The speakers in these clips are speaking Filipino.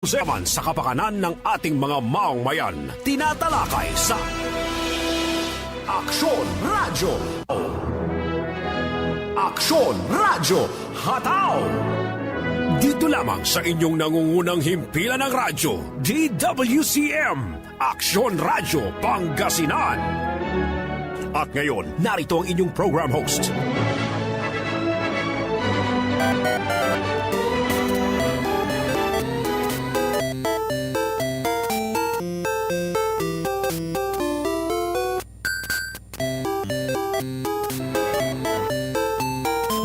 Seman sa kapakanan ng ating mga maongmayan, tinatalakay sa Aksyon Radyo. Aksyon Radyo Hataw! Dito lamang sa inyong nangungunang himpilan ng radyo, DWCM, Aksyon Radyo Pangasinan. At ngayon, narito ang inyong program host.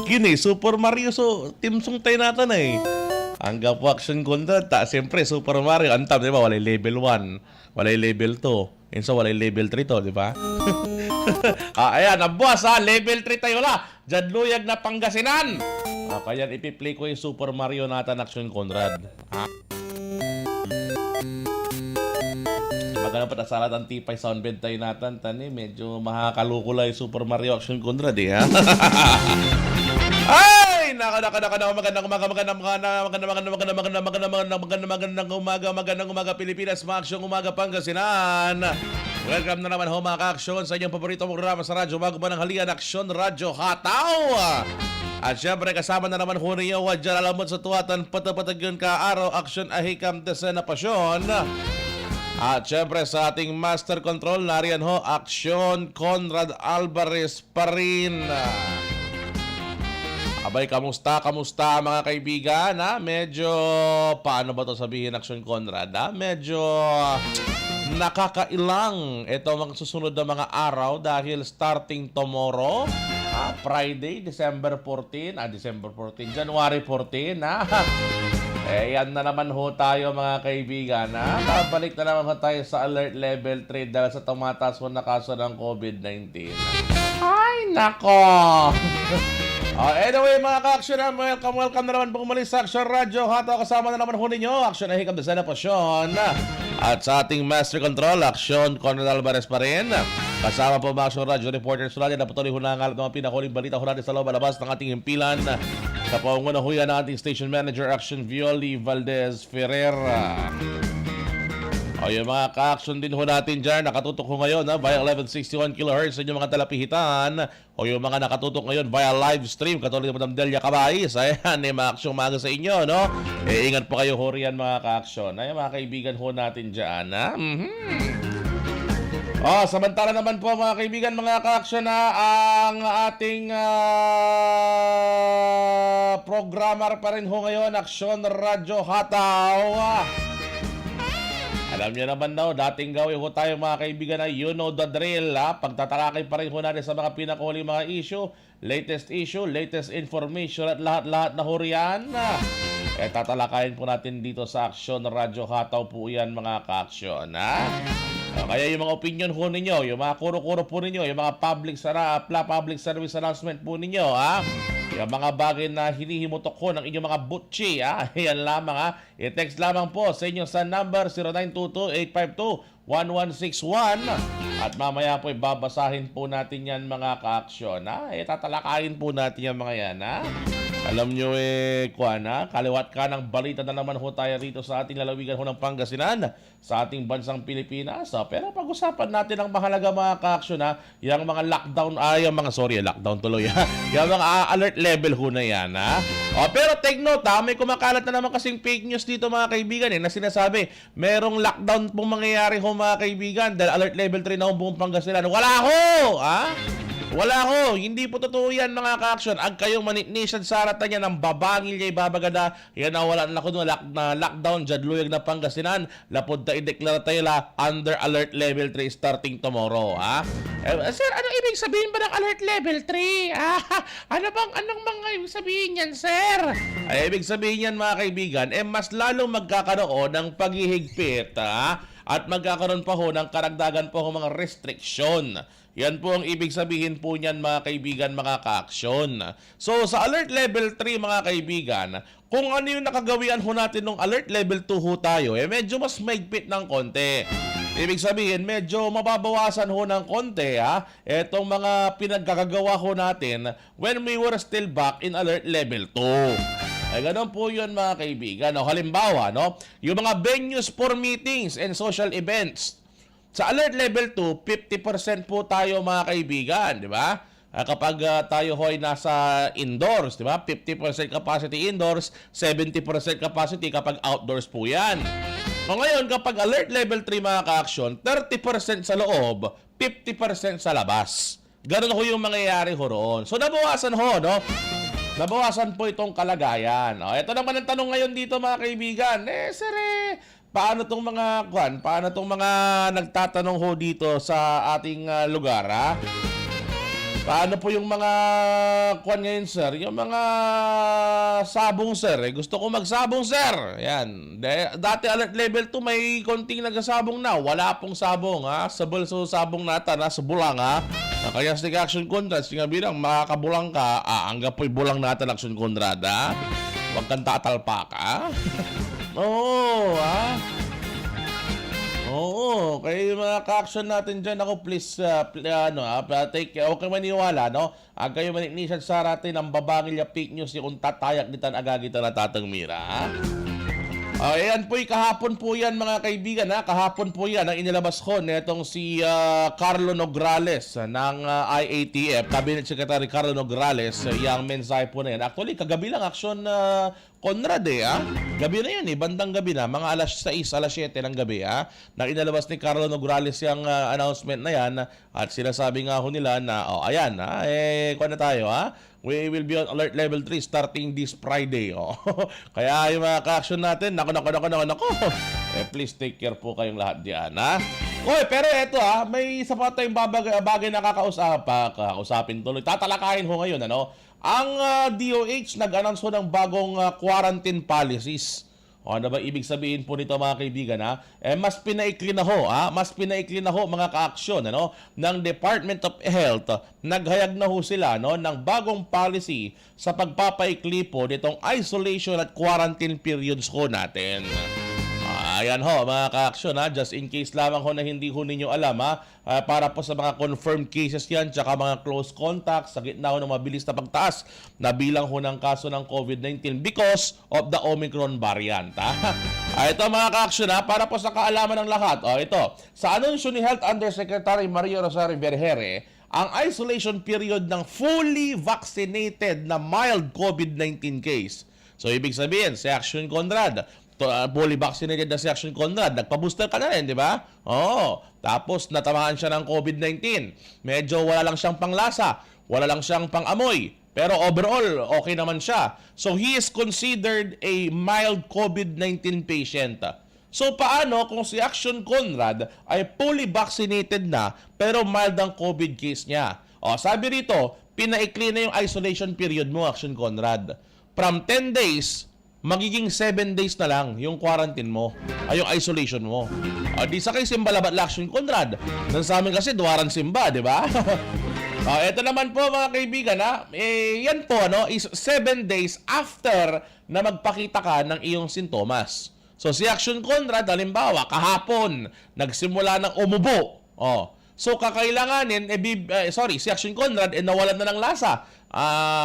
Yun Super Mario Timsong tayo natin Hanggang po action content siyempre Super Mario antam, di ba? Walay level 1, walay level 2, so walay level 3 to, di ba? Ayan, ang boss level 3 tayo la. Jadluyag na Pangasinan. Kaya ipi-play ko yung Super Mario natin action Conrad. Maganda pa salat ang tipay soundbed tayo natin medyo makakalukula yung Super Mario action Conrad Ay! Magandang umaga Pilipinas, Maaksyon Umaga Pangasinan. Welcome na naman mga ka-aksyon sa inyong paborito programa sa radyo, bago ba ng halian, Aksyon Radyo Hataw. At syempre kasama na naman ninyo, wadyan alamot sa tuwatan, patapatag yun ka araw, aksyon ahikam desena pasyon. At syempre sa ating master control, nariyan Aksyon Conrad Alvarez pa rin. Abay, kamusta mga kaibigan? Medyo, paano ba ito sabihin, Aksyon Conrad? Medyo nakakailang ito mga susunod na mga araw dahil starting tomorrow, Friday, December 14, January 14, yan na naman tayo mga kaibigan. Babalik na naman tayo sa alert level 3 dahil sa tumataas na kaso ng COVID-19. Ay, nako! Anyway mga ka-aksyon, welcome na naman po umalis sa Aksyon Radyo Hataw. Kasama na naman ninyo, Aksyon ahikam desena pasyon. At sa ating master control, Aksyon Conrad Alvarez pa rin. Kasama po mga Aksyon Radyo reporters natin na patuloy hunangal at mga pinakuling balita natin sa loob alabas ng ating himpilan. Sa pangunahuyan ng ating station manager, Aksyon Violi Valdez Ferreira. Yung mga ka-aksyon din natin dyan, nakatutok ngayon via 1161 kHz sa inyong mga talapihitan, o yung mga nakatutok ngayon via live stream katulad ng Madam Delia Cabais. Ayan, mga aksyong maga sa inyo, no? Ingat po kayo riyan mga ka-aksyon. Ayan, mga kaibigan natin dyan, samantala naman po mga kaibigan, mga ka-aksyon ang ating programmer pa rin ngayon, Aksyon Radyo Hataw. Alam niyo naman dating gawin tayo mga kaibigan na you know the drill. Pagtatalakay pa rin natin sa mga pinakahuling mga issue, latest information at lahat-lahat na huriyan. Tatalakayin po natin dito sa Aksyon Radyo Hataw po yan mga ka-aksyon. Kaya yung mga opinion ninyo, yung mga kuro-kuro po ninyo, yung mga public service announcement po ninyo, yung mga bagay na hinihimutok ng inyong mga butchi, yan lamang, i-text lamang po sa inyo sa number 0922-852-1161 at mamaya po babasahin po natin yan mga ka-aksyon. Tatalakayin po natin yan mga yan. Alam nyo kaliwat ka ng balita na naman tayo rito sa ating lalawigan ng Pangasinan, sa ating bansang Pilipinas. Pero pag-usapan natin ang mahalaga mga ka-aksyon, yung mga lockdown, lockdown tuloy, yung mga alert level na yan. Pero take note, may kumakalat na naman kasing fake news dito mga kaibigan na sinasabi, merong lockdown pong mangyayari mga kaibigan dahil alert level 3 na buong Pangasinan. Wala Wala hindi po totoo yan mga ka-aksyon. Ag kayong manitnisyan sa aratan niya ng babangil niya ibabagada, yan na wala na lockdown, jadluyag na Pangasinan, lapod na i-declare tayo under alert level 3 starting tomorrow. Sir, ano ibig sabihin ba ng alert level 3? Anong mga ibig sabihin yan, sir? Ay, ibig sabihin yan mga kaibigan, mas lalong magkakaroon ng paghihigpit, at magkakaroon pa ng karagdagan pa mga restriction. Yan po ang ibig sabihin po niyan mga kaibigan, mga ka-aksyon. So sa alert level 3 mga kaibigan, kung ano yung nakagawian natin nung alert level 2 tayo, medyo mas maigpit ng konti. Ibig sabihin, medyo mababawasan ng konti etong mga pinagkakagawa natin when we were still back in alert level 2. Ay ganun po yun mga kaibigan. No? Halimbawa, no? Yung mga venues for meetings and social events. Sa alert level 2, 50% po tayo mga kaibigan, di ba? Kapag tayo ho'y nasa indoors, di ba? 50% capacity indoors, 70% capacity kapag outdoors po yan. So ngayon, kapag alert level 3 mga ka-action, 30% sa loob, 50% sa labas. Ganun ho yung mangyayari ho roon. So nabawasan ho, no? Nabawasan po itong kalagayan. O, ito naman ang tanong ngayon dito mga kaibigan. Sir, paano tong mga paano tong mga nagtatanong ho dito sa ating lugar, ha? Paano po yung mga ngayon, sir? Yung mga sabong, sir. Gusto ko magsabong, sir. Yan. Dati alert level 2, may konting nagsasabong na. Wala pong sabong, ha? Sabol sa sabong nata, nasa bulang, ha? Kaya sa action contract, nga bilang makakabulang ka, hanggang po'y bulang natin action contract, ha? Huwag kang tatalpak, ha? Oo, ha? Oo, kaya yung mga ka-action natin dyan, ako please, take care. Huwag kang maniwala, no? Kayo maniknisan sa natin ang babangil ya fake news yung tatayak nitan agagita na tatang mira, ha? Ayan po'y kahapon po yan mga kaibigan, ha? Kahapon po yan ang inilabas ko netong si Carlo Nograles ng IATF, Cabinet Secretary Carlo Nograles, yung mensahe po na yan. Actually, kagabi lang aksyon Conrad, ha? Gabi na yan, bandang gabi na, mga alas 6, alas 7 ng gabi, ha? Na inilabas ni Carlo Nograles yung announcement na yan at sinasabi nga ho nila na, ayan, ha? Kuha na tayo, ha? We will be on alert level 3 starting this Friday. Kaya yung mga ka-action natin, nako. Please take care po kayong lahat diyan, ha? Oy, pero eto may isa pa tayong bagay na kakausapin tuloy. Tatalakayin ho ngayon, ano? Ang DOH nag-announce ho ng bagong quarantine policies. Ano ba ibig sabihin po nito mga kaibigan, ha? Mas pinaikli na ho, Mas pinaikli na ho mga ka-aksyon, ano, ng Department of Health. Naghayag na ho sila, no, ng bagong policy sa pagpapaikli po nitong isolation at quarantine periods ho natin. Ayan ho mga ka-aksyon, just in case lamang ho na hindi ho ninyo alam, para po sa mga confirmed cases yan tsaka mga close contacts sa gitna ho ng mabilis na pagtaas na bilang ho ng kaso ng COVID-19 because of the Omicron variant. Ito mga ka-aksyon, para po sa kaalaman ng lahat, ito, sa anunsyo ni Health Undersecretary Maria Rosario Vergere, ang isolation period ng fully vaccinated na mild COVID-19 case. So ibig sabihin, si Action Conrad, fully vaccinated na si Action Conrad, nagpa-booster ka na rin, di ba? Oo. Tapos natamaan siya ng COVID-19. Medyo wala lang siyang panglasa, wala lang siyang pangamoy. Pero overall, okay naman siya. So he is considered a mild COVID-19 patient. So paano kung si Action Conrad ay fully vaccinated na pero mild ang COVID case niya? Sabi rito, pinaikli na yung isolation period mo, Action Conrad. From 10 days, magiging 7 days na lang yung quarantine mo, ay yung isolation mo. Di sa kay Simba Labat Action Conrad. Nang sa amin kasi, Duwaran Simba, di ba? Ito naman po mga kaibigan, yan po, is 7 days after na magpakita ka ng iyong sintomas. So si Action Conrad, halimbawa, kahapon, nagsimula ng umubo. So kakailanganin, si Action Conrad, nawalan na ng lasa.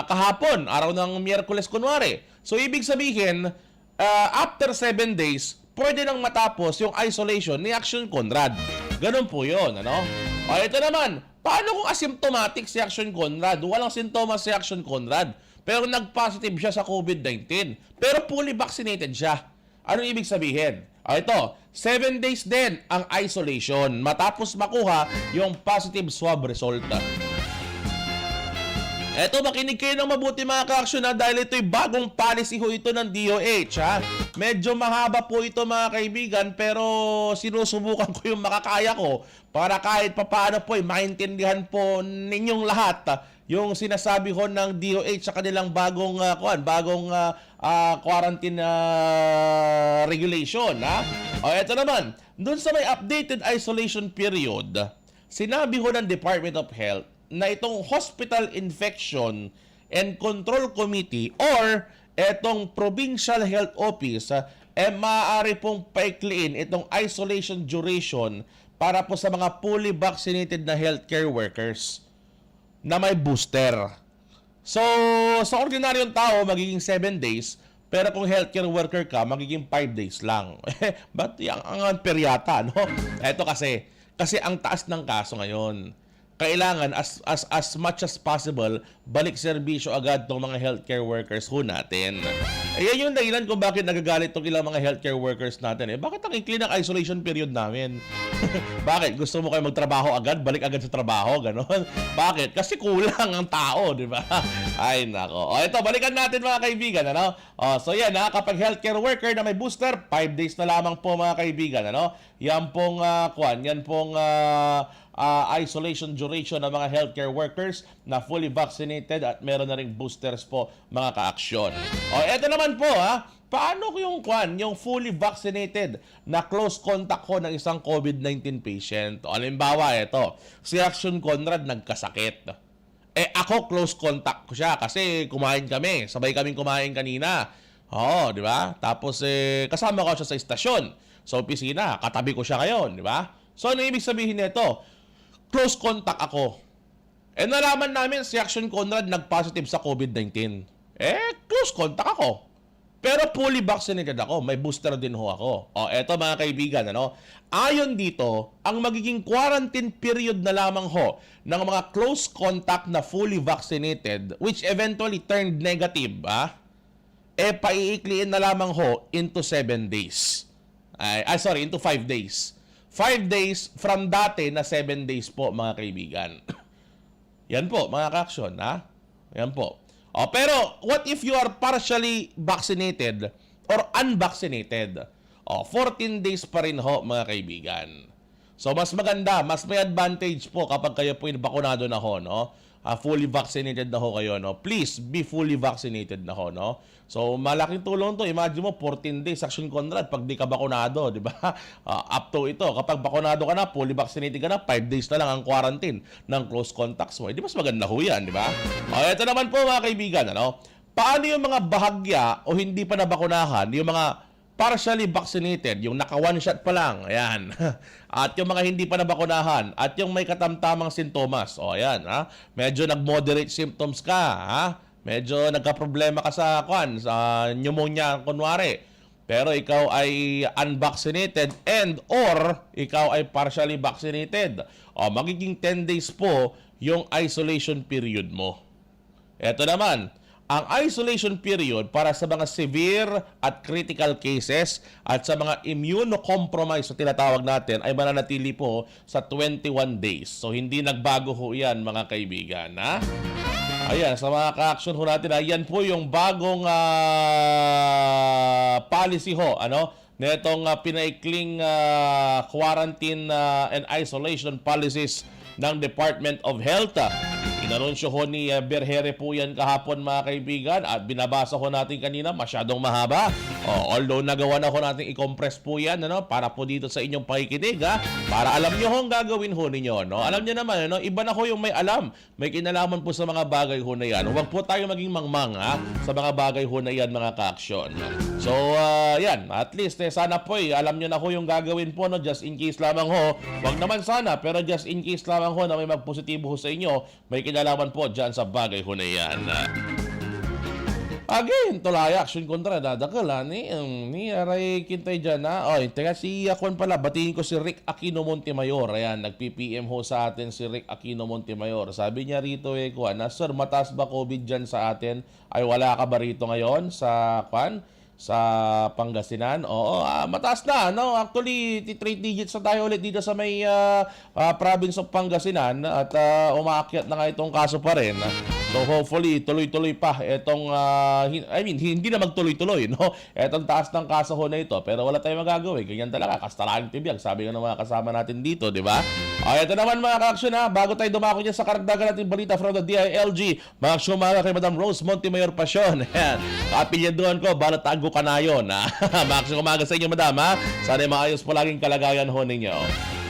Kahapon, araw ng Miyerkules kunwari. So, ibig sabihin, after 7 days, pwede nang matapos yung isolation ni Action Conrad. Ganun po yun, ano? Ito naman, paano kung asymptomatic si Action Conrad? Walang sintomas si Action Conrad, pero nag-positive siya sa COVID-19, pero fully vaccinated siya. Ano ibig sabihin? Ito, 7 days din ang isolation matapos makuha yung positive swab result. Eto, makinig kayo ng mabuti mga ka-action dahil ito'y bagong policy ho ito ng DOH, Medyo mahaba po ito mga kaibigan pero sinusubukan ko yung makakaya ko para kahit papaano po maintindihan po ninyong lahat yung sinasabi ho ng DOH sa kanilang bagong quarantine regulation, Ito naman, dun sa may updated isolation period, sinabi ho ng Department of Health na itong Hospital Infection and Control Committee or itong Provincial Health Office maaari pong paikliin itong isolation duration para po sa mga fully vaccinated na healthcare workers na may booster. So, sa ordinaryong tao, magiging 7 days, Pero kung healthcare worker ka, magiging 5 days lang. Ba't ang unfair yata, no? Eto kasi ang taas ng kaso ngayon. Kailangan as much as possible balik serbisyo agad tong mga healthcare workers ho natin. Yan yung dahilan kung bakit nagagalit tong ilang mga healthcare workers natin. Bakit ang ikli ng isolation period namin? Bakit? Gusto mo kayo magtrabaho agad? Balik agad sa trabaho? Ganon? Bakit? Kasi kulang ang tao, di ba? Ay, nako. Ito, balikan natin mga kaibigan, ano? So yan, kapag healthcare worker na may booster, 5 days na lamang po mga kaibigan, ano? Yan pong, isolation duration ng mga healthcare workers na fully vaccinated at meron na ring boosters po mga kaaksyon. Eto naman po paano yung fully vaccinated na close contact ko ng isang COVID-19 patient? Halimbawa, ito, si Action Conrad nagkasakit. Ako close contact ko siya kasi kumain kami, sabay kaming kumain kanina. Di ba? Tapos kasama ko siya sa istasyon, sa opisina, katabi ko siya ngayon, di ba? So ano ibig sabihin nito? Close contact ako. Nalaman namin si Action Conrad nag-positive sa COVID-19. Close contact ako. Pero fully vaccinated ako. May booster din ho ako. Eto mga kaibigan, ano? Ayon dito, ang magiging quarantine period na lamang ho ng mga close contact na fully vaccinated, which eventually turned negative, paiikliin na lamang ho into 7 days. Into 5 days. 5 days from dati na 7 days po mga kaibigan. Yan po mga kaaksyon, Yan po. Pero what if you are partially vaccinated or unvaccinated? 14 days pa rin ho mga kaibigan. So mas maganda, mas may advantage po kapag kayo po bakunado na ho, no? Fully vaccinated na ho kayo, no? Please be fully vaccinated na ho, no? So malaking tulong to. Imagine mo 14 days Action Conrad pag di ka bakunado, di ba? Up to ito, kapag bakunado ka na, fully vaccinated ka na, 5 days na lang ang quarantine ng close contacts mo. Di mas maganda ho yan, di ba? Ito naman po mga kaibigan, ano? Paano yung mga bahagya o hindi pa nabakunahan, yung mga partially vaccinated, yung naka one shot pa lang, ayan. At yung mga hindi pa nabakunahan, at yung may katamtamang sintomas, ayan, medyo nag-moderate symptoms ka, medyo nagka-problema ka sa pneumonia, kunwari, pero ikaw ay unvaccinated and or ikaw ay partially vaccinated, magiging 10 days po yung isolation period mo. Ito naman, ang isolation period para sa mga severe at critical cases at sa mga immunocompromised na tinatawag natin ay mananatili po sa 21 days. So hindi nagbago ho yan mga kaibigan. Ayan, sa mga ka-action ho natin, ayan po yung bagong policy ho, netong pinaikling quarantine and isolation policies ng Department of Health. Inanunsyo ho ni Berhere po yan kahapon mga kaibigan at binabasa ho natin kanina, masyadong mahaba. Although nagawa na ho natin i-compress po yan para po dito sa inyong pakikinig para alam nyo ho ang gagawin ho ninyo. Alam nyo naman, iba na ho yung may alam, may kinalaman po sa mga bagay ho na yan. Huwag po tayo maging mangmang sa mga bagay ho na yan mga ka-aksyon. So yan, at least sana po alam nyo na ho yung gagawin po, just in case lamang ho. Huwag naman sana, pero just in case lamang ho na may magpositibo ho sa inyo, may kinalaman po dyan sa bagay ho na yan. Again, tulay Action Conrad, dadakal ni Aray Kintay dyan teka, si Akwan pala, batiin ko si Rick Aquino Montemayor. Ayan, nag-PPM ho sa atin si Rick Aquino Montemayor. Sabi niya rito, Sir, mataas ba COVID dyan sa atin? Ay, wala ka ba rito ngayon sa Pangasinan? Oo, mataas na, Actually, 3 digits na tayo ulit dito sa may province of Pangasinan at umaakyat na nga itong kaso pa rin. So hopefully, tuloy-tuloy pa itong, hindi na magtuloy-tuloy, Itong taas ng kaso ho na ito. Pero wala tayong magagawin. Ganyan talaga, kastalaan tibiyag. Sabi nga ng mga kasama natin dito, di ba? Ito naman mga ka-action bago tayo dumako niya sa karagdagan natin balita from the DILG, mga syumaga kay Madam Rose Montemayor Pasyon. Kapilyaduhan ko, balot tago ka na yun. Mga umaga sa inyo, Madam, Sana maayos po laging kalagayan ho ninyo.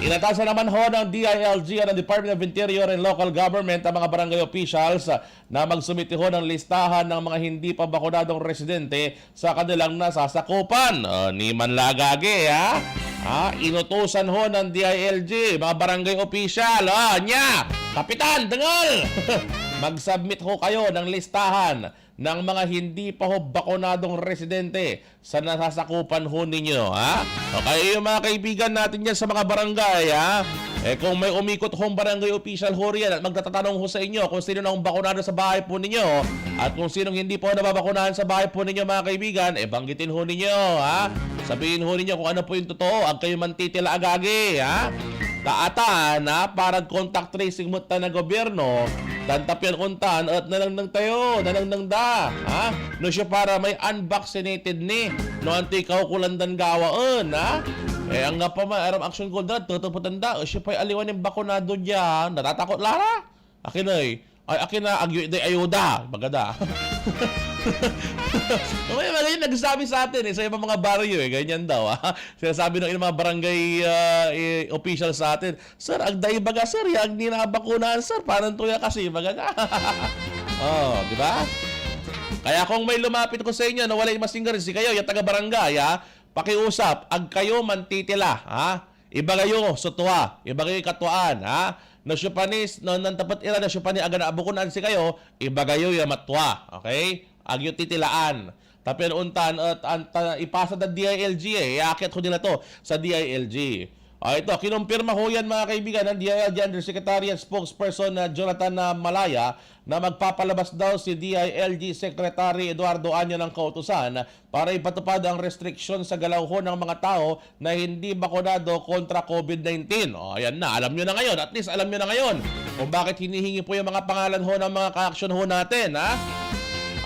Inatasan naman ho ng DILG at ng Department of Interior and Local Government ang mga barangay officials na magsumiti ho ng listahan ng mga hindi pa bakunadong residente sa kanilang nasasakupan. Ni Manlagage, inutusan ho ng DILG, mga barangay official, Kapitan, Dangol! Mag-submit ho kayo ng listahan ng mga hindi pa ho bakunadong residente sa nasasakupan ho ninyo, ha? Okay, yung mga kaibigan natin yan sa mga barangay, ha? Kung may umikot hong barangay official ho riyan at magtatanong ho sa inyo kung sino na hong bakunado sa bahay po ninyo at kung sinong hindi po nababakunahan sa bahay po ninyo, mga kaibigan, banggitin ho ninyo, ha? Sabihin ho ninyo kung ano po yung totoo, ang kayo mantitila agagi, ha? Taatan, ha? Parang contact tracing mo na gobyerno, tantapyan untan at nanang tayo, nanang da, ha? No siya para may unvaccinated ni, no anti kaukulandan gawaan, ha? Ang nga pa aram action ko dad, tutuputan da, siya pa'y aliwan yung bakunado dyan, natatakot lara? Akin na, ayuda, maganda. May mga ganyan nagsasabi sa atin sa ibang mga baryo ganyan daw. Sinasabi ng mga barangay official sa atin, sir, agday baga sir, yung ninabakunahan sir, parang tuya kasi baga. Oh, di ba? Kaya kung may lumapit ko sa inyo na walay masinggarin si kayo, yung taga-barangay, pakiusap, ag kayo mantitila, ha? Ibagayo sutwa, ibagayo katuan, ha? No syupanis, no nantapat ira na syupani aga na abukunan si kayo, ibagayo yung matwa, okay? Agyo titilaan. Tapi untan at ipasa da DILG iakit ko nila to sa DILG. Ito, kinumpirma ho yan mga kaibigan ng DILG Undersecretary and Spokesperson na Jonathan Malaya na magpapalabas daw si DILG Secretary Eduardo Año ng kautusan para ipatupad ang restriksyon sa galaw ho ng mga tao na hindi bakunado kontra COVID-19. Ayan na, alam nyo na ngayon. At least alam nyo na ngayon kung bakit hinihingi po yung mga pangalan ho ng mga ka-action ho natin, ha?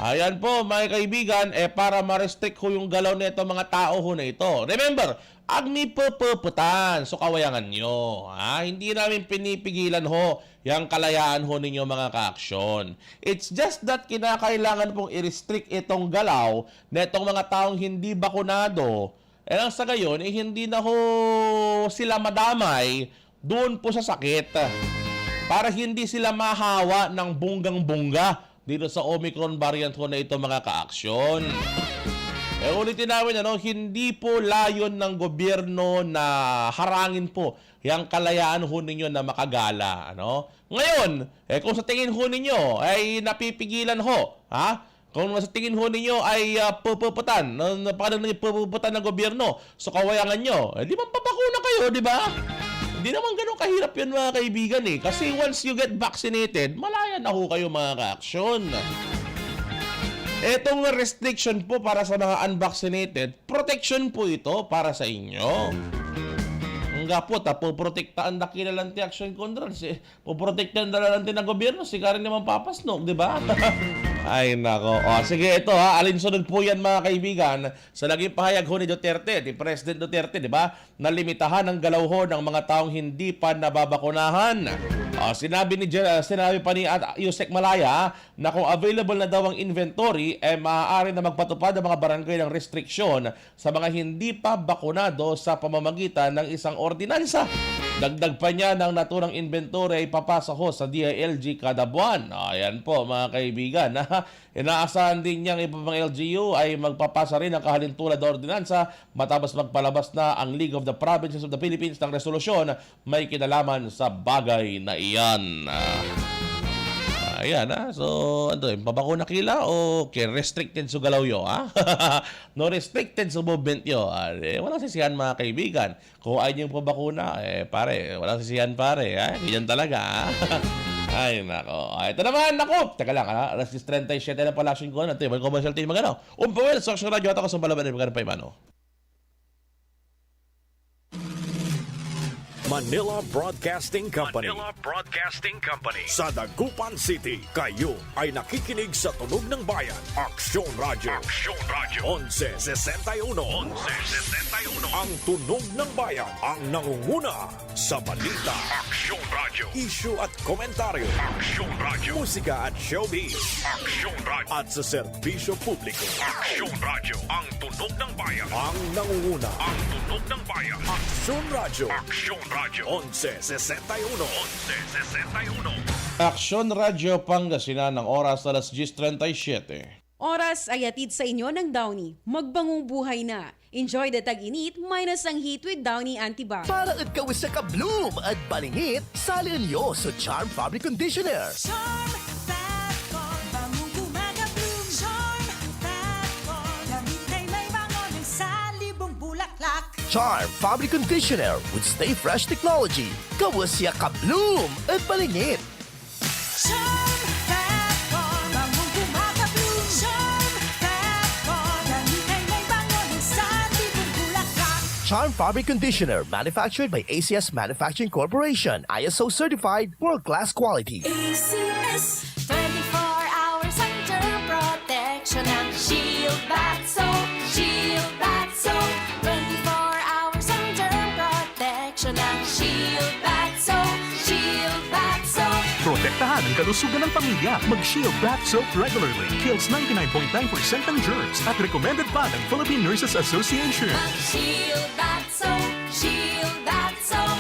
Ayan po mga kaibigan, para ma-restrict ho yung galaw nito mga tao ho na ito. Remember, agni pupuputan, so kawayangan nyo. Hindi namin pinipigilan ho yung kalayaan ho ninyo mga ka-aksyon. It's just that kinakailangan pong i-restrict itong galaw na itong mga taong hindi bakunado. Ang sa gayon, hindi na ho sila madamay doon po sa sakit. Para hindi sila mahawa ng bunggang-bungga dito sa Omicron variant ho na ito mga ka-aksyon. Ulitin namin, hindi po layon ng gobyerno na harangin po yung kalayaan ho ninyo na makagala. Ngayon, kung sa tingin ho ninyo ay napipigilan ho, kung sa tingin ho ninyo ay pupuputan, paano nyo pupuputan ng gobyerno, so kawayangan nyo, di ba papakuna kayo, di ba? Hindi naman ganun kahirap yun mga kaibigan kasi once you get vaccinated, malaya na ho kayo mga ka-aksyon. Etong restriction po para sa mga unvaccinated, protection po ito para sa inyo. Nga po, poprotektaan na kilalanti action control. Poprotektaan na lang ng gobyerno, sigarin naman papasnog, di ba? Ay, nako. Sige, ito alinsunod po yan mga kaibigan sa naging pahayag ho ni Duterte, ni President Duterte, di ba? Na limitahan ang galaw ho ng mga taong hindi pa nababakunahan. Sinabi pa ni Yusek Malaya na kung available na daw ang inventory, maaari na magpatupad ang mga barangay ng restriksyon sa mga hindi pa bakunado sa pamamagitan ng isang ordinansa. Dagdag pa niya ng naturang inventory ay papasa ho sa DILG kada buwan. Ayan po mga kaibigan. Inaasahan din niyang iba pang LGU ay magpapasa rin ng kahalintulad na ordinansa matapos magpalabas na ang League of the Provinces of the Philippines ng resolusyon may kinalaman sa bagay na iyan. Ayan so pabakuna kila o restricted sa galaw yo no restricted sa movement yo walang sisihan mga kaibigan kung ayaw yung pabakuna pare walang sisihan pare ganyan talaga Ay nako ito naman teka lang alas 37 na pala action ko natin may commercial team magano Umpawel sa Action Radio at ako sa Balaban magano pa imano Manila Broadcasting Company. Sa Dagupan City, kayo ay nakikinig sa Tunog ng Bayan. Aksyon Radio. 1161. Ang Tunog ng Bayan ang nangunguna sa balita. Aksyon Radio. Issue at komentaryo. Aksyon Radio. Musika at showbiz. Aksyon Radio. At sa serbisyo publiko. Aksyon Radio. Ang Tunog ng Bayan. Ang nangunguna. Ang Tunog ng Bayan. Aksyon Radio. Aksyon Radio 1161. Aksyon Radio Pangasinan ng oras alas 10:37. Oras ay atid sa inyo ng Downy. Magbangong buhay na. Enjoy the tag-init minus ang heat with Downy Antibac. Para at kawis sa kabloom at balingit, salin nyo sa Charm Fabric Conditioner. Charm Fab, bangong gumagabloom. Charm Charm Fabric Conditioner with Stay Fresh Technology. Kawasya ka-bloom at balingit. Charm Fat Bar, bangong kumaka-bloom. Charm Fat Bar, dahil may bangon sa tibong bulaklak. Charm Fabric Conditioner, manufactured by ACS Manufacturing Corporation. ISO certified, world-class quality. ACS 24 hours under protection ng Shield Bath Soap. Shield Bath Soap 24 hours under protection ng Shield Bath Soap. Shield Bath Soap. Protektahan ang kalusugan ng pamilya. Mag-Shield Bath Soap regularly. Kills 99.9% ng germs at recommended pa ng Philippine Nurses Association. Shield Bath Soap. Shield Bath Soap.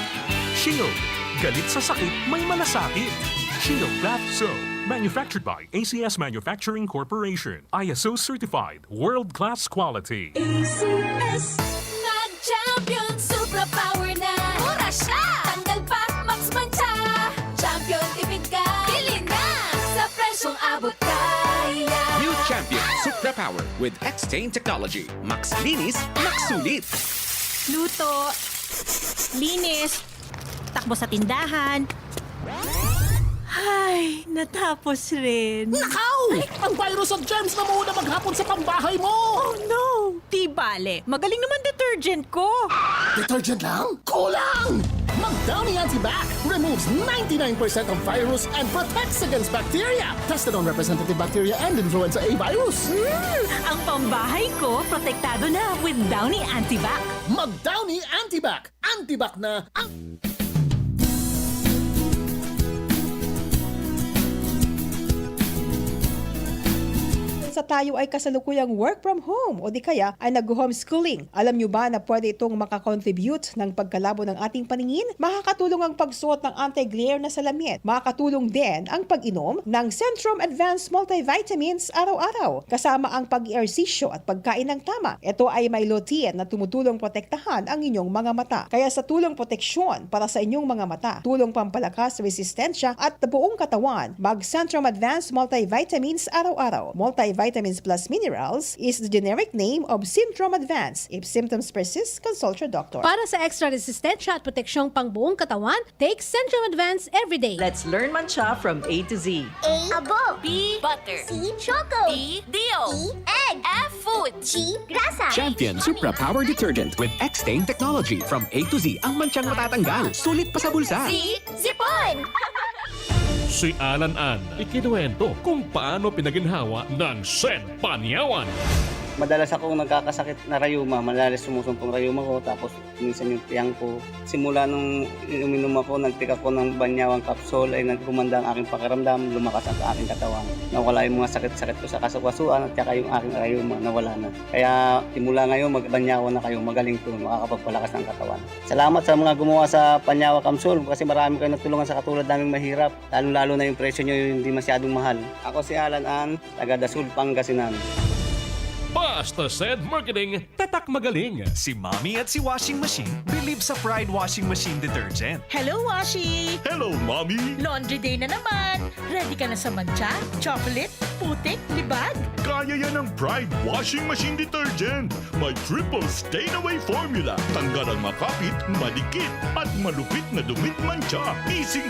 Shield. Galit sa sakit, may malasakit. Shield Bath Soap. Manufactured by ACS Manufacturing Corporation. ISO certified. World-class quality. ACS. Nag-champion, super power na. Mura siya! Tanggal pa, max mancha. Champion, tipid ka. Bili na! Sa presyong abot kaya. New Champion Supra Power with X-Stain Technology. Max linis, max sulit. Luto, linis, takbo sa tindahan. Ay, natapos rin. Nakaw! Ang virus at germs na muna maghapon sa pambahay mo! Oh no! Di bale, magaling naman detergent ko. Detergent lang? Kulang! Mag-Downy Antibac removes 99% of virus and protects against bacteria. Tested on representative bacteria and influenza A virus. Ang pambahay ko, protektado na with Downy Antibac. Mag-Downy Antibac! Antibac na... sa tayo ay kasalukuyang work from home o di kaya ay nag-homeschooling. Alam nyo ba na pwede itong makakontribute ng pagkalabo ng ating paningin? Makakatulong ang pagsuot ng anti-glare na salamin. Makakatulong din ang pag-inom ng Centrum Advanced Multivitamins araw-araw. Kasama ang pag-ehersisyo at pagkain ng tama. Ito ay may lutein na tumutulong protektahan ang inyong mga mata. Kaya sa tulong proteksyon para sa inyong mga mata, tulong pampalakas resistensya at buong katawan, mag-Centrum Advanced Multivitamins araw-araw. Multivitamins plus minerals is the generic name of Centrum Advance. If symptoms persist, consult your doctor. Para sa extra resistensya at proteksyong pangbuong katawan, take Centrum Advance everyday. Let's learn mancha from A to Z. A. Abo. B. Butter. C. Choco. D. Dio. E. Egg. F. Food. G. Grasa. Champion Supra Power Detergent with X-Stain Technology. From A to Z ang mansyang matatanggal. Sulit pa sa bulsa. C. Zipon. Si Alan Ann, ikinuwento kung paano pinaginhawa ng Sen Panyawan. Madalas akong nagkakasakit na rayuma, madalas sumusumpong rayuma ko, tapos minsan yung tiyang ko. Simula nung uminom ako, nagtik ako ng banyawang kapsul, ay nagkumanda ang aking pakiramdam, lumakas ang aking katawan. Nawala yung mga sakit-sakit ko sa kasukasuan at saka yung aking rayuma, nawala na. Kaya simula ngayon, magbanyawa na kayo, magaling to, makakapagpalakas ng katawan. Salamat sa mga gumawa sa panyawa kapsul kasi marami kayo natulungan sa katulad naming mahirap, lalo-lalo na yung presyo nyo yung hindi masyadong mahal. Ako si Alan Ann, taga Dasul, Pangasinan. Basta said marketing, tatak magaling. Si Mommy at si Washing Machine believe sa Pride Washing Machine Detergent. Hello, Washi! Hello, Mommy! Laundry day na naman. Ready ka na sa mancha, chocolate, putik, libag? Kaya yan ang Pride Washing Machine Detergent. May triple stain-away formula. Tanggal ang makapit, malikit, at malupit na dumit mancha. Easy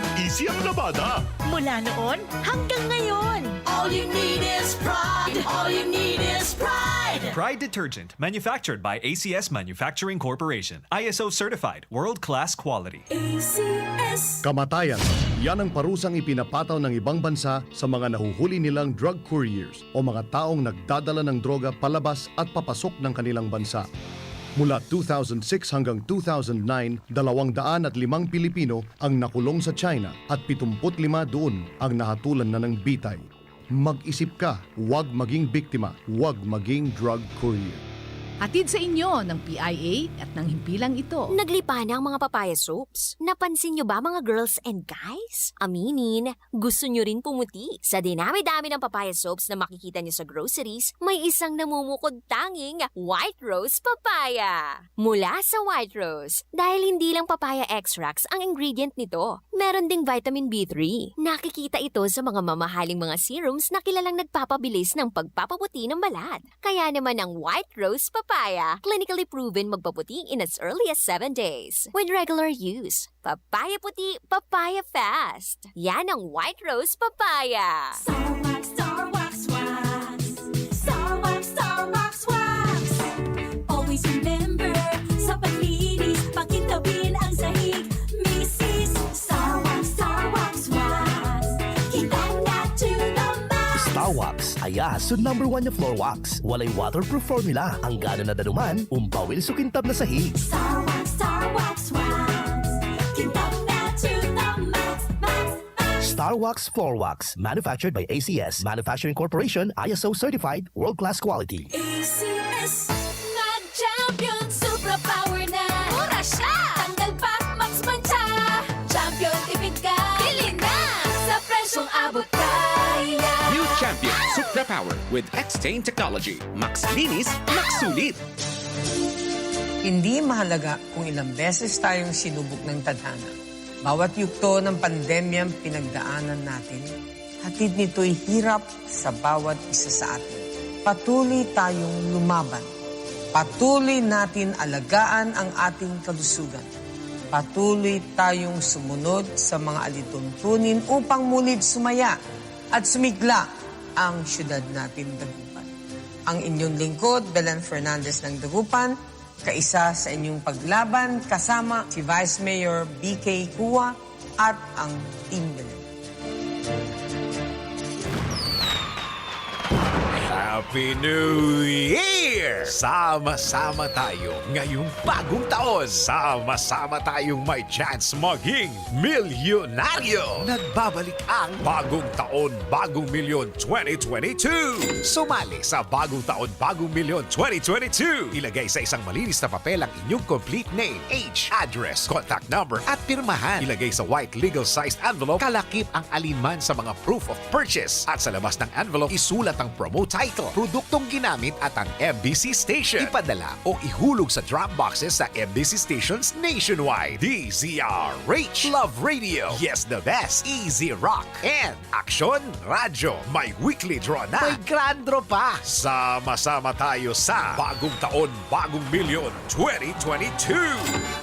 ang labada. Mula noon hanggang ngayon. All you need is pride. All you need is pride. Pride Detergent, manufactured by ACS Manufacturing Corporation. ISO certified, world-class quality. ACS. Kamatayan. Yan ang parusang ipinapataw ng ibang bansa sa mga nahuhuli nilang drug couriers o mga taong nagdadala ng droga palabas at papasok ng kanilang bansa. Mula 2006 hanggang 2009, 205 Pilipino ang nakulong sa China at 75 doon ang nahatulan na ng bitay. Mag-isip ka, huwag maging biktima, huwag maging drug courier. Hatid sa inyo ng PIA at ng himpilang ito. Naglipa na ang mga papaya soaps. Napansin nyo ba mga girls and guys? Aminin, gusto nyo rin pumuti. Sa dinami-dami ng papaya soaps na makikita nyo sa groceries, may isang namumukod tanging White Rose Papaya. Mula sa White Rose, dahil hindi lang papaya extracts ang ingredient nito, meron ding vitamin B3. Nakikita ito sa mga mamahaling mga serums na kilalang nagpapabilis ng pagpapaputi ng balat. Kaya naman ang White Rose Papaya papaya, clinically proven magpaputi in as early as 7 days. With regular use, papaya puti, papaya fast. Yan ang White Rose Papaya. Star Wax, wax. Star Wax, wax. Always remember, sa paglinis, pakintabin ang sahig. Mrs. Star Wax, wax. Kita na to the max. Star Wax, ayaso #1 na floor wax. Walay waterproof formula. Ang gana na danuman, umpawil sukintab na sahig. Star Wax. Kita na to the max. Star Wax Floor Wax, manufactured by ACS Manufacturing Corporation, ISO certified, world-class quality. ACS, nag-champion, super power na. Mura siya! Tanggal pa, max mancha. Champion, tipid ka. Bili na! Sa presyong abot kaya. New Champion Supra Power with X-Stain Technology. Max linis, max sulit. Hindi mahalaga kung ilang beses tayong sinubok ng tadhana. Bawat yugto ng pandemyang pinagdaanan natin, hatid nito'y hirap sa bawat isa sa atin. Patuloy tayong lumaban. Patuloy natin alagaan ang ating kalusugan. Patuloy tayong sumunod sa mga alituntunin upang mulit sumaya at sumigla ang syudad natin Dagupan. Ang inyong lingkod, Belen Fernandez ng Dagupan, kaisa sa inyong paglaban kasama si Vice Mayor BK Kua at ang Team Belen. Happy New Year! Sama-sama tayo ngayong bagong taon. Sama-sama tayong may chance maging milyonaryo. Nagbabalik ang Bagong Taon, Bagong Milyon 2022. Sumali sa Bagong Taon, Bagong Milyon 2022. Ilagay sa isang malinis na papel ang inyong complete name, age, address, contact number at pirmahan. Ilagay sa white legal-sized envelope, kalakip ang alinman sa mga proof of purchase. At sa labas ng envelope, isulat ang promo title, produktong ginamit at ang MBC station. Ipadala o ihulog sa drop boxes sa MBC stations nationwide. DZRH, Love Radio, Yes the Best, Easy Rock, and Action Radyo. May weekly draw na. May grand draw pa. Sama-sama tayo sa Bagong Taon, Bagong Milyon 2022.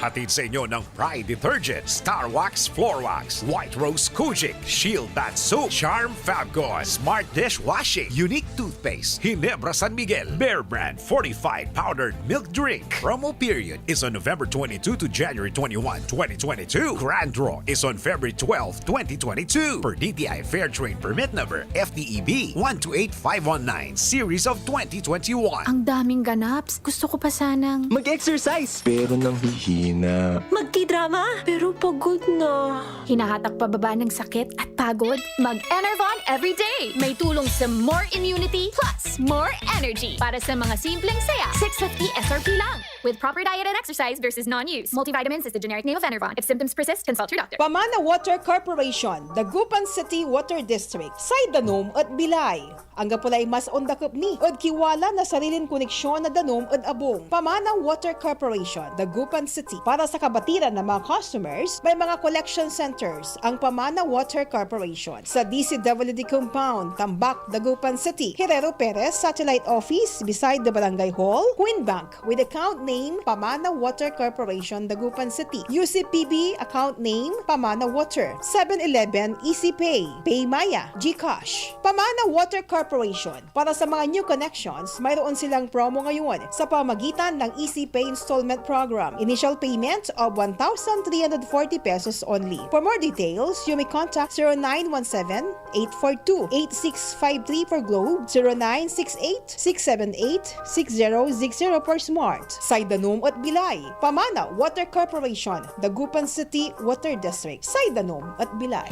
Hatid sa inyo ng Pride Detergent, Star Wax Floor Wax, White Rose Kojic, Shield Bath Soap, Charm Fabgon, Smart Dishwashing, Unique Toothpaste, Ginebra San Miguel, Bear Brand Fortified Powdered Milk Drink. Promo period is on November 22 to January 21, 2022. Grand Draw is on February 12, 2022. Per DTI Fair Trade Permit Number FTEB 128519 Series of 2021. Ang daming ganaps. Gusto ko pa sanang mag-exercise, pero nang hihina. magti-drama, pero pagod na. Hinahatak pababa ng sakit at pagod. Mag-Enervon everyday. May tulong sa more immunity plus more energy. Para sa mga simpleng saya, 650 SRP lang. With proper diet and exercise versus non-use. Multivitamins is the generic name of Enervon. If symptoms persist, consult your doctor. Pamana Water Corporation, Dagupan City Water District, Danom at Bilay. Ang gapulay mas ondakop ni od kiwala na sarilin koneksyon na Danom at Abong. Pamana Water Corporation, Dagupan City. Para sa kabatiran ng mga customers, may mga collection centers ang Pamana Water Corporation. Sa DCWD Compound, Tambak, Dagupan City. Herrero Perez Satellite Office beside the Barangay Hall. Queen Bank with account name Pamana Water Corporation, Dagupan City. UCPB account name Pamana Water. 7-Eleven Easy Pay. Paymaya, GCash. Pamana Water Corporation. Para sa mga new connections, mayroon silang promo ngayon sa pamagitan ng Easy Pay Installment Program. Initial payment of 1,340 pesos only. For more details, you may contact 0917-842-8653 for Globe, 0968-678-6060 for Smart. Danom at Bilay. Pamana Water Corporation, Dagupan City Water District. Danom at Bilay.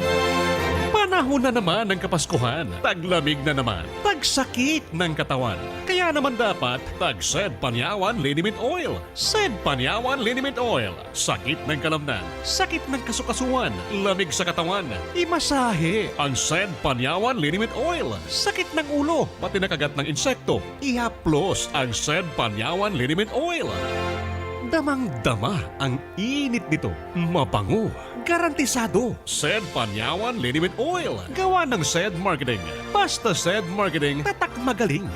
Panahon na naman ng Kapaskuhan. Taglamig na naman. Tagsakit ng katawan. Kaya naman dapat tag-Sed Panyawan Liniment Oil. Sed Panyawan Liniment Oil. Sakit ng kalamnan. Sakit ng kasukasuan. Lamig sa katawan. Imasahe ang Sed Panyawan Liniment Oil. Sakit ng ulo. Pati nakagat ng insekto. Ihaplos ang Sed Panyawan Liniment Oil. Damang-dama ang init nito. Mabango. Garantisado. Sed Panyawan Liniment Oil. Gawa ng Sed Marketing. Basta Sed Marketing, tatak magaling.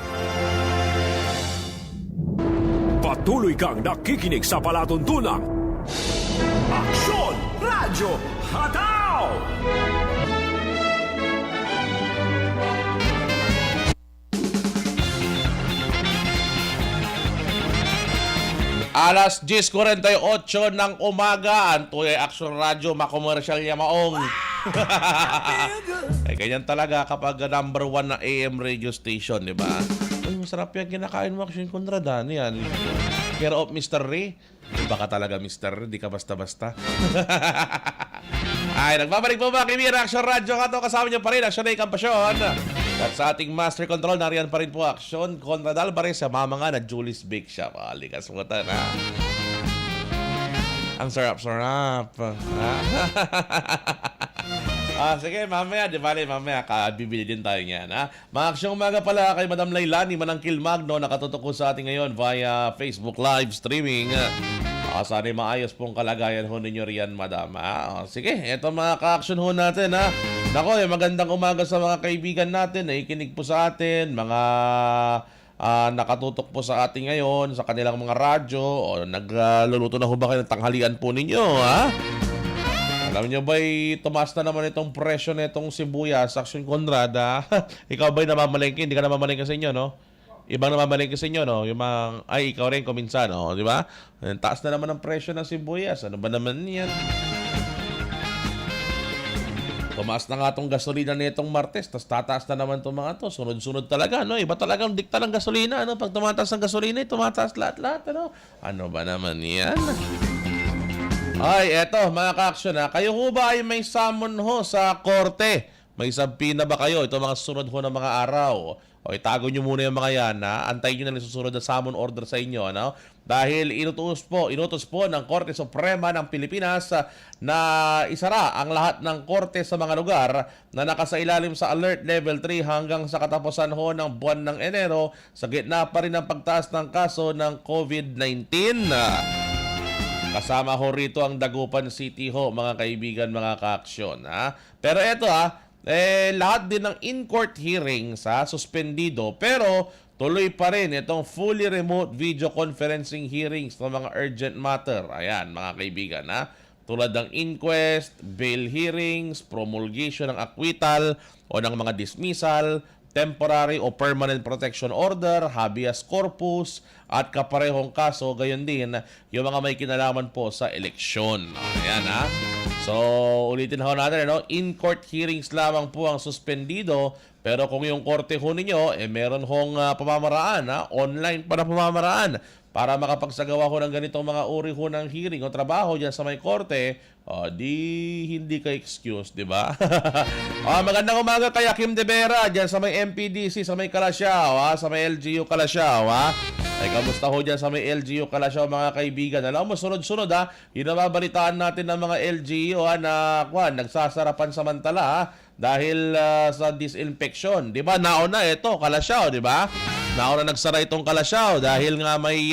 patuloy kang nakikinig sa palatuntunang Aksyon Radyo Hataw! Alas 10:48 ng umaga, ang Tuyay Action Radio, makomersyal niya maong. Eh, ganyan talaga kapag number 1 na AM radio station, di ba? Uy, masarap yan kinakain mo, Action Conrad, yan. Care of Mr. Ray. Iba ka talaga, Mr. Ray, di ka basta-basta. Ay, nagbabalik po mga kaibigan, Action Radio ka to. Kasama niyo pa rin, Action Ray Campasyon. At sa ating Master Control, nariyan pa rin po Action Conrad Alvarez sa mama nga na Julie's Bake Shop. Likas mo ta na. Ang sarap-sarap. Sige, mamaya, di bale, mamaya, bibili din tayo niyan, ha? Mga Aksyong umaga pala kay Madam Lailani Manangkil Magno, nakatutok ko sa atin ngayon via Facebook live streaming. Sana'y maayos pong kalagayan ho ninyo riyan, Madam. Sige, eto mga ka-action ho natin, ha? Nako, magandang umaga sa mga kaibigan natin na ikinig po sa atin, mga nakatutok po sa atin ngayon sa kanilang mga radyo, o nagluluto na ho ba kayo ng tanghalian po ninyo, ha? Alam nyo ba'y tumaas na naman itong presyo na itong sibuyas, Action Conrad, ha? Ikaw ba'y namamalengke? Hindi ka namamalengke sa inyo, no? Ibang namamalengke sa inyo, no? Yung mga, ay, ikaw rin kuminsan, no? Di ba? Taas na naman ang presyo ng sibuyas. Ano ba naman yan? Tumaas na nga itong gasolina nitong Martes, tapos tataas na naman itong mga to. Sunod-sunod talaga, no? Iba talagang dikta ng gasolina, ano? Pag tumataas ng gasolina, tumataas lahat-lahat, ano? Ano ba naman yan? Ay, eto, mga ka-action, ha? Kayo ho ba ay may summon ho sa korte? May sabina ba kayo? Ito mga sunod ho ng mga araw. O itago nyo muna yung mga yan, ha? Antayin nyo na susunod na summon order sa inyo, ano? Dahil inutos po ng Korte Suprema ng Pilipinas na isara ang lahat ng korte sa mga lugar na nakasailalim sa Alert Level 3 hanggang sa katapusan ho ng buwan ng Enero sa gitna pa rin ng pagtaas ng kaso ng COVID-19. Kasama ho rito ang Dagupan City ho, mga kaibigan, mga ka-aksyon, ha? Pero eto, ha? Lahat din ng in-court hearings suspendido, pero tuloy pa rin itong fully remote video conferencing hearings ng mga urgent matter. Ayan, mga kaibigan, ha? Tulad ng inquest, bail hearings, promulgation ng acquittal o ng mga dismissal, temporary o permanent protection order, habeas corpus, at kaparehong kaso, gayon din yung mga may kinalaman po sa eleksyon. Ayan, ha? So, ulitin ho natin, no? In-court hearings lamang po ang suspendido, pero kung yung korte ho ninyo, meron hong pamamaraan, ha? Online pa na pamamaraan para makapagsagawa ho ng ganitong mga uri ho ng hearing o trabaho dyan sa may korte, hindi ka excuse, di ba? Magandang umaga kay Kim De Vera dyan sa may MPDC, sa may Calasiao, sa may LGU Calasiao, ha? Ay, kamusta ho dyan sa may LGU Calasiao, mga kaibigan? Alam mo, sunod-sunod, ha? Yung nababalitaan natin ng mga LGU, nagsasarapan samantala, ha? Dahil sa disinfection. Di ba? Nauna ito, Calasiao, di ba? Nauna nagsara itong Calasiao dahil nga may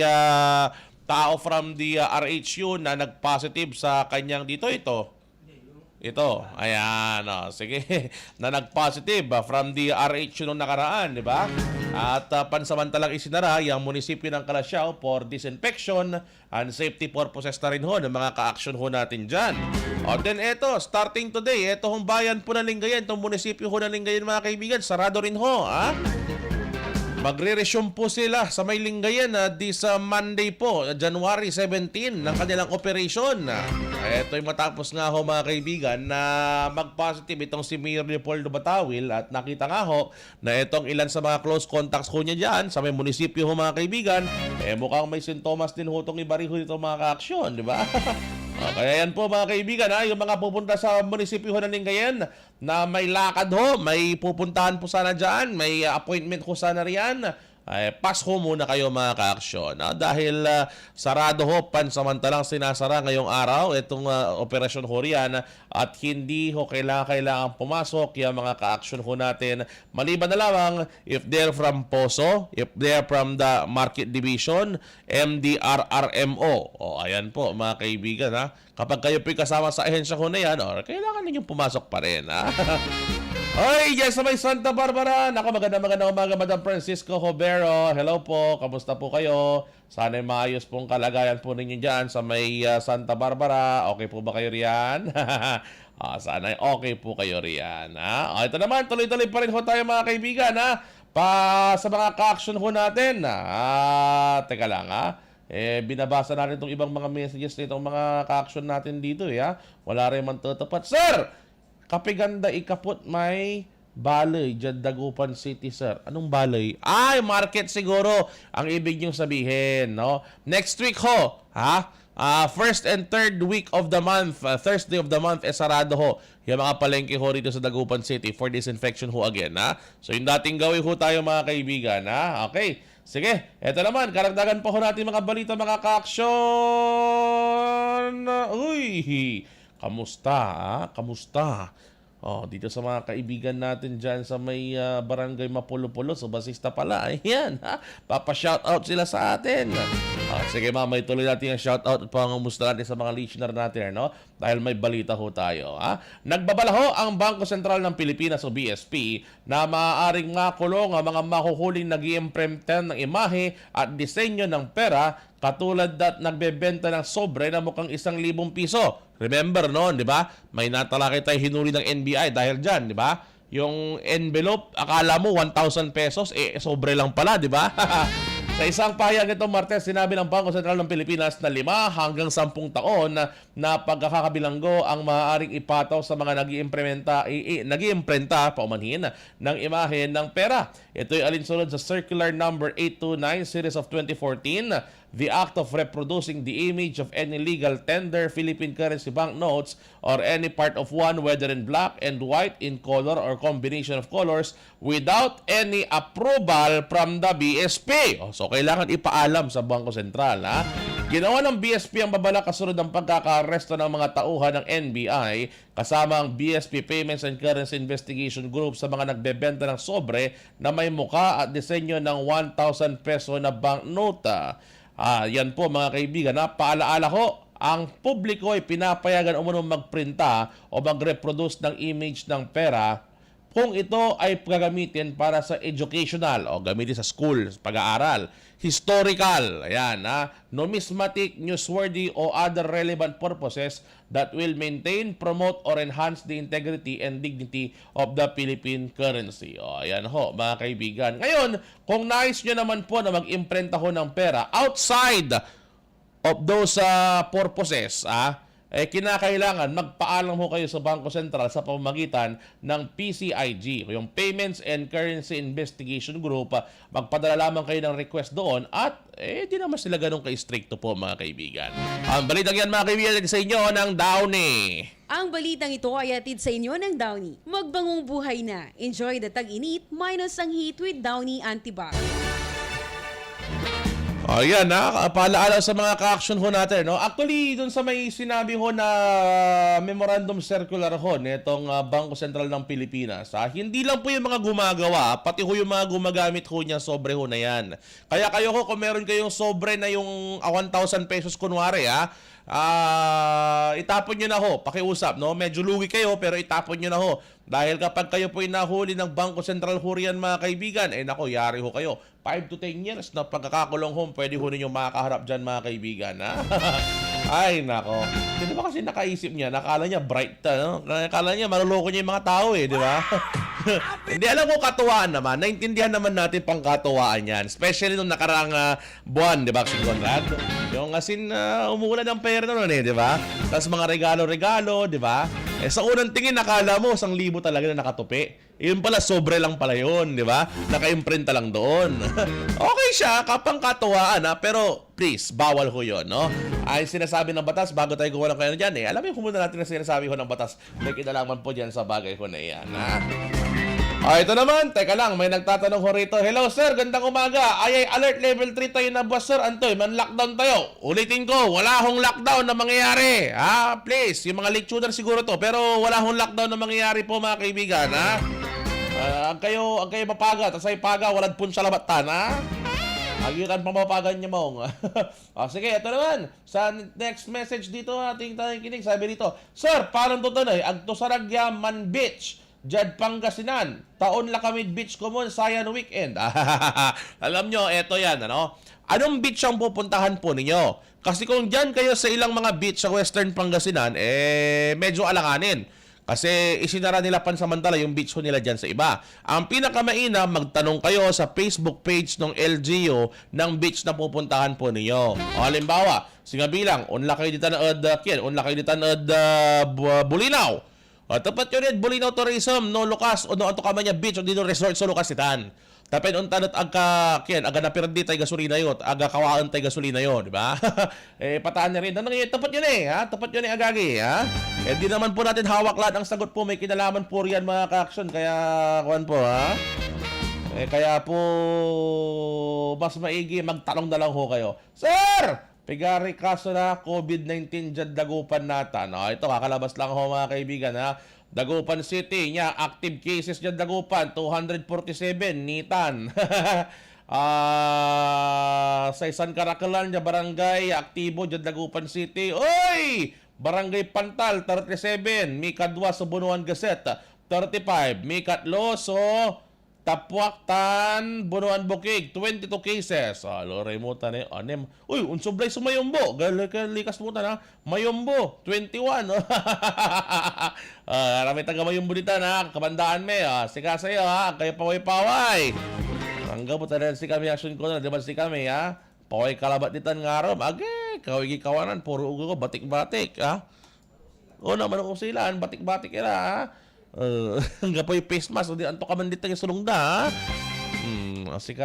tao from the RHU na nag-positive sa kanyang Ito, ayan, sige, na nag-positive from the RHU nung nakaraan, di ba? At pansamantalang isinara yung munisipyo ng Calasiao for disinfection and safety purposes na rin ho ng mga ka-action ho natin dyan. Then ito, starting today, ito hong bayan po ng Lingayen, itong munisipyo ho ng Lingayen, mga kaibigan, sarado rin ho, ha? Magre-resume po sila sa may Lingayen this Monday po, January 17, ng kanilang operation. Ito yung matapos nga ho, mga kaibigan, na mag-positive itong si Mayor Leopoldo Batawil at nakita nga ho na itong ilan sa mga close contacts ho niya dyan sa may munisipyo ho, mga kaibigan, mukhang may sintomas din ho itong iba rin ho itong mga ka-aksyon, di ba? Kaya yan po, mga kaibigan, yung mga pupunta sa munisipyo ho ng Lingayen na may lakad ho, may pupuntahan po sana dyan, may appointment ho sana riyan, pass ho muna kayo, mga ka-aksyon. Dahil sarado ho, pansamantalang sinasara ngayong araw itong operasyon ho riyan at hindi ho kailangan pumasok yung mga ka-aksyon ho natin. Maliban na lamang if they're from POSO, if they're from the Market Division, MDRRMO. Ayan po, mga kaibigan, ha? Kapag kayo po'y kasama sa ahensya ho na yan, kailangan ninyong pumasok pa rin, ha? Oy, yes, sa may Santa Barbara. Naku, magandang umaga, Madam Francisco Hobero. Hello po, kamusta po kayo? Sana maayos pong kalagayan po ninyo dyan sa may Santa Barbara. Okay po ba kayo riyan? Sana okay po kayo riyan. Ito naman, tuloy-tuloy pa rin ho tayo mga kaibigan. Sa mga ka-action ho natin. Teka lang binabasa natin itong ibang mga messages nitong mga ka-action natin dito. Wala rin man tatapat. Sir! Kapiganda ikapot may balay dyan Dagupan City, sir. Anong balay? Market siguro ang ibig niyong sabihin, no? Next week ho, first and third week of the month, Thursday of the month, sarado ho. Yung mga palengke ho rito sa Dagupan City for disinfection ho again, So yung dating gawin ho tayo mga kaibigan, Okay. Sige, eto naman, karagdagan po ho natin mga balita, mga ka-action. Uy, kamusta, kamusta? Dito sa mga kaibigan natin dyan sa may barangay Mapulo-Pulo, so basista pala, ayan, papa-shoutout sila sa atin. Sige may tuloy natin yung shoutout at pangamusta natin sa mga listener natin, no? Dahil may balita ho tayo. Nagbabala ho ang Bangko Sentral ng Pilipinas o BSP na maaaring makulong ang mga mahuhuling nag-i-imprenta ng imahe at disenyo ng pera katulad at nagbebenta ng sobre na mukhang 1,000 piso. Remember noon, di ba? May natalakay tayo hinuli ng NBI dahil dyan, di ba? Yung envelope, akala mo 1,000 pesos, sobre lang pala, di ba? Sa isang pahayag nitong Martes, sinabi ng Bangko Sentral ng Pilipinas na 5 hanggang 10 taon na pagkakabilanggo ang maaaring ipataw sa mga nag-iimprenta paumanhin ng imahe ng pera. Ito'y alinsunod sa Circular Number 829 Series of 2014, the act of reproducing the image of any legal tender, Philippine currency banknotes, or any part of one, whether in black and white, in color, or combination of colors, without any approval from the BSP. So, kailangan ipaalam sa Bangko Sentral. Ginawa ng BSP ang babala kasunod ng pagkakaresto ng mga tauhan ng NBI kasama ang BSP Payments and Currency Investigation Group sa mga nagbebenta ng sobre na may muka at disenyo ng 1,000 peso na banknota. Yan po mga kaibigan, paalaala ho, ang publiko ay pinapayagan umunong magprinta o mag-reproduce ng image ng pera kung ito ay gagamitin para sa educational o gamitin sa school, pag-aaral, historical, numismatic, newsworthy o other relevant purposes that will maintain, promote, or enhance the integrity and dignity of the Philippine currency. Ayan ho, mga kaibigan. Ngayon, kung nais nyo naman po na mag-imprenta ho ng pera outside of those purposes, kinakailangan magpaalam ho kayo sa Bangko Sentral sa pamamagitan ng PCIG, yung Payments and Currency Investigation Group. Magpadala lamang kayo ng request doon at di naman sila ganun ka-stricto po mga kaibigan. Ang balitang yan mga kaibigan sa inyo ng Downy. Ang balitang ito ay atid sa inyo ng Downy. Magbangong buhay na. Enjoy the tag-init minus ang heat with Downy Antibac. Ayan paalaala sa mga ka-action ho natin, no? Actually, dun sa may sinabi ho na memorandum circular ho nitong Bangko Sentral ng Pilipinas, hindi lang po yung mga gumagawa, pati ho yung mga gumagamit ho niya sobre ho na yan. Kaya kayo ho, kung meron kayong sobre na yung 1,000 pesos kunwari, itapon nyo na ho, pakiusap, no? Medyo lugi kayo pero itapon nyo na ho. Dahil kapag kayo po nahuli ng Bangko Sentral ho riyan mga kaibigan, nako, yari ho kayo. 5 to 10 years na pagkakakulong ho, pwede ho ninyong makakaharap dyan mga kaibigan. Ay, nako. Hindi ba kasi nakaisip niya, nakala niya bright, no? Nakala niya maluloko niya yung mga tao di ba? Hindi, alam ko katuwaan naman. Naintindihan naman natin pang katuwaan yan. Especially nung nakaraang buwan, di ba, Action Conrad? Yung asin umuulan ng pera noon, di ba? Tapos mga regalo-regalo, di ba? Sa unang tingin, nakala mo, 1,000 talaga na nakatupi. Yun pala, sobre lang pala yun, di ba? Naka-imprenta lang doon. Okay siya, kapang katuwaan, pero please, bawal ho yun, no? Ay sinasabi ng batas, bago tayo gawa ng kayo dyan, alam mo yung muna natin na sinasabi ho ng batas, may kinalaman po dyan sa bagay ho na yan, ito naman, teka lang, may nagtatanong ho rito. Hello sir, gandang umaga. Ay alert level 3 tayo na boss sir. Antoy, man lockdown tayo. Ulitin ko, wala hong lockdown na mangyayari. Please, yung mga late tuner siguro to, pero wala hong lockdown na mangyayari po mga kaibigan, ang kayo mapaga, tas ay paga, walang pun sa labatan, Agitan pamapagan niya mong. Sige, ito naman. Sa next message dito, ating kinig, sabi dito, Sir, parang to tanay, agto sa Ragyaman Beach. Jad Pangasinan, Taon Lakamig Beach Common, Sayan Weekend. Alam nyo, eto yan, ano? Anong beach ang pupuntahan po ninyo? Kasi kung dyan kayo sa ilang mga beach sa Western Pangasinan, medyo alanganin. Kasi isinara nila pansamantala yung beach ho nila dyan sa iba. Ang pinakamaina, magtanong kayo sa Facebook page ng LGU ng beach na pupuntahan po ninyo. O halimbawa, singa bilang, unla kayo dito na Bulinaw. O tapat yun rin, Bulinaw Tourism, no Lucas, o no ato kamanya beach, o dino resort sa Lucasitan. Tapos untanot aga napirdi tay gasolina yun, aga kawaan tay gasolina yun, di ba? Pataan na rin. Tapat yun ha? Tapat yun agagi, ha? Di naman po natin hawak lahat ang sagot po, may kinalaman po riyan mga ka-action, kaya kuwan po, ha? Kaya po, mas maigi, magtanong na lang ho kayo. Sir! Pigari kaso na COVID-19 dyan dagupan natin. Ito, kakalabas lang ho mga kaibigan, ha? Dagupan City, niya, active cases dyan Dagupan, 247, Nitan. Sa isang Karakalan, niya, barangay, aktibo dyan Dagupan City. Oy! Barangay Pantal, 37, Mikadwa sa Bunuan Gazette, 35, Mikatlo, so Tapuaktan, Bunuan Bukig, 22 cases. Loray mo tayo, anem. Uy, unsublay sa Mayombo. Likas mo tayo, Mayombo, 21. Rami taga Mayombo dito na, kabandaan me. Sika sa'yo, ha? Kayo paway-paway. Hanggang po tayo si kami, action ko na, di ba si kami, ha? Paway kalabat dito nga ron. Age, kawigi kawanan, puro ugo ko, batik-batik, ha? O naman ako sila, batik-batik ila, ha? Hanggang po yung face mask, hindi anto ka man dito yung sulong da, ha? Kasi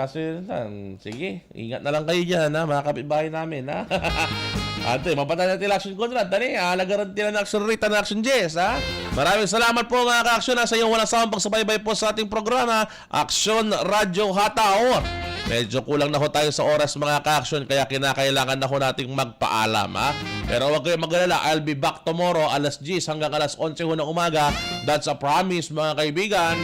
sige, ingat na lang kayo dyan, ha? Mga kapitbahay namin, ha? Ate, mapatay natin action contract, tani, nagaranti na ng action rate na action Jess, ha? Maraming salamat po mga ka-action, sa iyong walang sawang pagsabaybay po sa ating programa, Action Radyo Hataw. Medyo kulang na ho tayo sa oras mga ka-action, kaya kinakailangan na ho nating magpaalam, ha? Pero huwag kayong mag-alala, I'll be back tomorrow alas 10 hanggang alas 11 ho ng umaga. That's a promise mga kaibigan.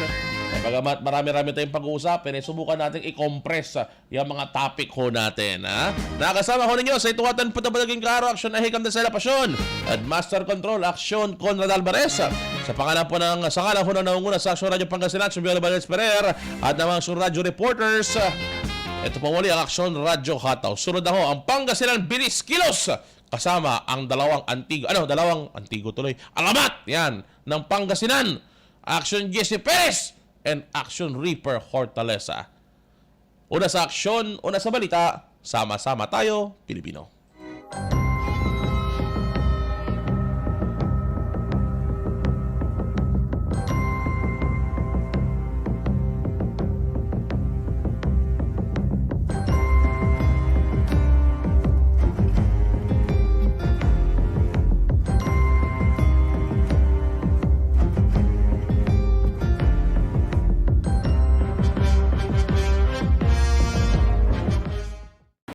Pagamat marami-rami tayong pag-uusapin, subukan natin i-compress yung mga topic ho natin, ha? Nakasama ho ninyo sa ituwatan po na balaging karo, Action Ahikam de Sela Pasyon at Master Control, Action Conrad Alvarez. Sa pangalan po ng ho na naunguna sa Action Radio Pangasinan, Subiolo Valdez Ferrer at ng mga Action Radio Reporters. Ito po muli ang Action Radio Hataw. Sunod na ho ang Pangasinan Bilis Kilos kasama ang dalawang antigo tuloy. Alamat! Yan, ng Pangasinan. Action Jesse Perez and Action Reaper Hortaleza. Una sa aksyon, una sa balita, sama-sama tayo, Pilipino.